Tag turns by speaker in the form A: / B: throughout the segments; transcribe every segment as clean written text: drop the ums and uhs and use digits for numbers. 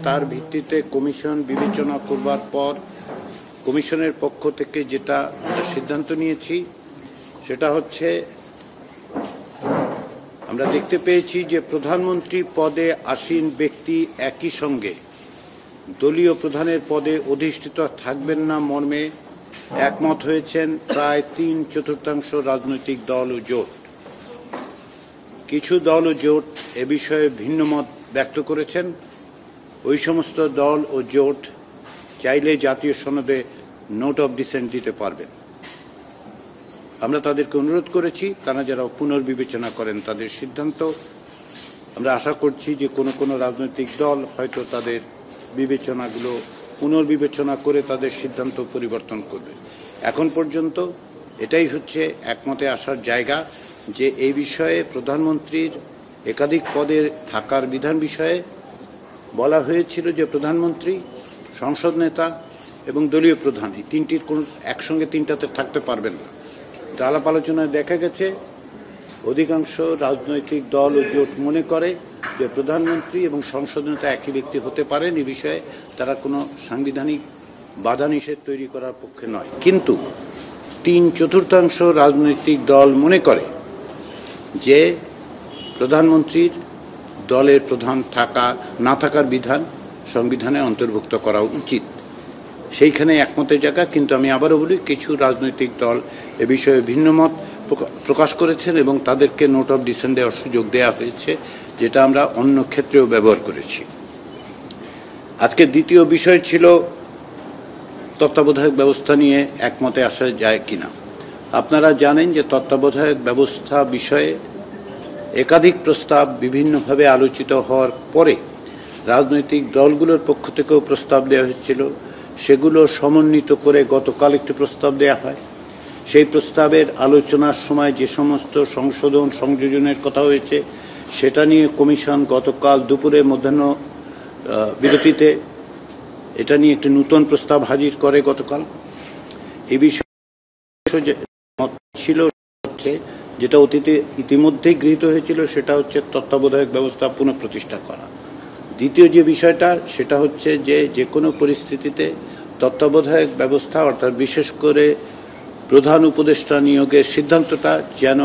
A: তার ভিত্তিতে কমিশন বিবেচনা করবার পর কমিশনের পক্ষ থেকে যেটা সিদ্ধান্ত নিয়েছি সেটা হচ্ছে আমরা দেখতে পেয়েছি যে প্রধানমন্ত্রী পদে আসীন ব্যক্তি একই সঙ্গে দলীয় প্রধানের পদে অধিষ্ঠিত থাকবেন না মর্মে একমত হয়েছেন প্রায় 3/4 রাজনৈতিক দল ও জোট। কিছু দল ও জোট এ বিষয়ে ভিন্ন মত ব্যক্ত করেছেন। ওই সমস্ত দল ও জোট চাইলে জাতীয় সনদে নোট অফ ডিসেন্ট দিতে পারবেন। আমরা তাদেরকে অনুরোধ করেছি তারা যারা পুনর্বিবেচনা করেন তাদের সিদ্ধান্ত। আমরা আশা করছি যে কোনো রাজনৈতিক দল হয়তো তাদের বিবেচনাগুলো পুনর্বিবেচনা করে তাদের সিদ্ধান্ত পরিবর্তন করবে। এখন পর্যন্ত এটাই হচ্ছে একমতে আসার জায়গা যে এই বিষয়ে প্রধানমন্ত্রীর একাধিক পদে থাকার বিধান বিষয়ে বলা হয়েছিল যে প্রধানমন্ত্রী, সংসদ নেতা এবং দলীয় প্রধান এই তিনটির কোনো একসঙ্গে তিনটাতে থাকতে পারবেন না। আলাপ আলোচনায় দেখা গেছে অধিকাংশ রাজনৈতিক দল ও জোট মনে করে যে প্রধানমন্ত্রী এবং সংসদ নেতা একই ব্যক্তি হতে পারেন। এই বিষয়ে তারা কোনো সাংবিধানিক বাধা নিষেধ তৈরি করার পক্ষে নয়, কিন্তু 3/4 রাজনৈতিক দল মনে করে যে প্রধানমন্ত্রীর দলের প্রধান না থাকার বিধান সংবিধানে অন্তর্ভুক্ত করা উচিত। সেইখানে একমতের জায়গা। কিন্তু আমি আবারও বলি, কিছু রাজনৈতিক দল এ বিষয়ে ভিন্ন মত প্রকাশ করেছেন এবং তাদেরকে নোট অফ ডিসেন্ট দেওয়ার সুযোগ দেওয়া হয়েছে, যেটা আমরা অন্য ক্ষেত্রেও ব্যবহার করেছি। আজকে দ্বিতীয় বিষয় ছিল তত্ত্বাবধায়ক ব্যবস্থা নিয়ে একমতে আসা যায় কিনা। আপনারা জানেন যে তত্ত্বাবধায়ক ব্যবস্থা বিষয়ে একাধিক প্রস্তাব বিভিন্নভাবে আলোচিত হওয়ার পরে রাজনৈতিক দলগুলোর পক্ষ থেকেও প্রস্তাব দেওয়া হয়েছিল। সেগুলো সমন্বিত করে গতকাল একটি প্রস্তাব দেওয়া হয়। সেই প্রস্তাবের আলোচনার সময় যে সমস্ত সংশোধন সংযোজনের কথা হয়েছে সেটা নিয়ে কমিশন গতকাল দুপুরে মধ্যাহ্ন বিরতিতে এটা নিয়ে একটি নতুন প্রস্তাব হাজির করে গতকাল। এই বিষয়ে ছিল হচ্ছে যেটা অতীতে ইতিমধ্যেই গৃহীত হয়েছিল, সেটা হচ্ছে তত্ত্বাবধায়ক ব্যবস্থা পুনঃপ্রতিষ্ঠা করা। দ্বিতীয় যে বিষয়টা সেটা হচ্ছে যে কোনো পরিস্থিতিতে তত্ত্বাবধায়ক ব্যবস্থা অর্থাৎ বিশেষ করে প্রধান উপদেষ্টা নিয়োগের সিদ্ধান্তটা যেন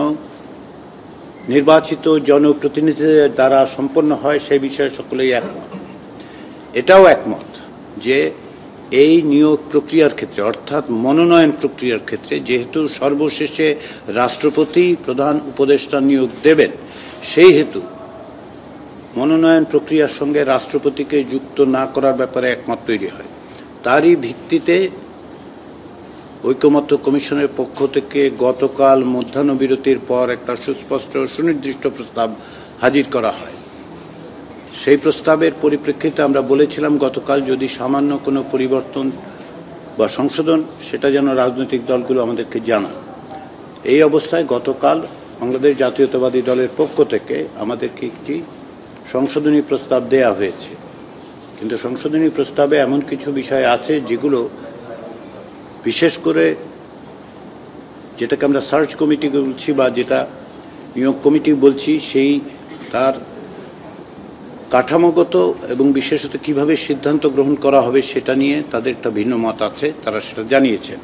A: নির্বাচিত জনপ্রতিনিধিদের দ্বারা সম্পন্ন হয়, সেই বিষয়ে সকলেই একমত। এটাও একমত যে এই নিয়োগ প্রক্রিয়ার ক্ষেত্রে অর্থাৎ মনোনয়ন প্রক্রিয়ার ক্ষেত্রে যেহেতু সর্বশেষে রাষ্ট্রপতি প্রধান উপদেষ্টা নিয়োগ দেবেন, সেই হেতু মনোনয়ন প্রক্রিয়ার সঙ্গে রাষ্ট্রপতিকে যুক্ত না করার ব্যাপারে একমত তৈরি হয়। তারই ভিত্তিতে ঐকমত্য কমিশনের পক্ষ থেকে গতকাল মধ্যাহ্ন বিরতির পর একটা সুস্পষ্ট সুনির্দিষ্ট প্রস্তাব হাজির করা হয়। সেই প্রস্তাবের পরিপ্রেক্ষিতে আমরা বলেছিলাম গতকাল যদি সামান্য কোনো পরিবর্তন বা সংশোধন সেটা যেন রাজনৈতিক দলগুলো আমাদেরকে জানায়। এই অবস্থায় গতকাল বাংলাদেশ জাতীয়তাবাদী দলের পক্ষ থেকে আমাদেরকে একটি সংশোধনী প্রস্তাব দেয়া হয়েছে। কিন্তু সংশোধনী প্রস্তাবে এমন কিছু বিষয় আছে যেগুলো বিশেষ করে যেটাকে আমরা সার্চ কমিটি বলছি বা যেটা নিয়োগ কমিটি বলছি, সেই তার কাঠামোগত এবং বিশেষত কিভাবে সিদ্ধান্ত গ্রহণ করা হবে সেটা নিয়ে তাদের একটা ভিন্ন মত আছে, তারা সেটা জানিয়েছেন।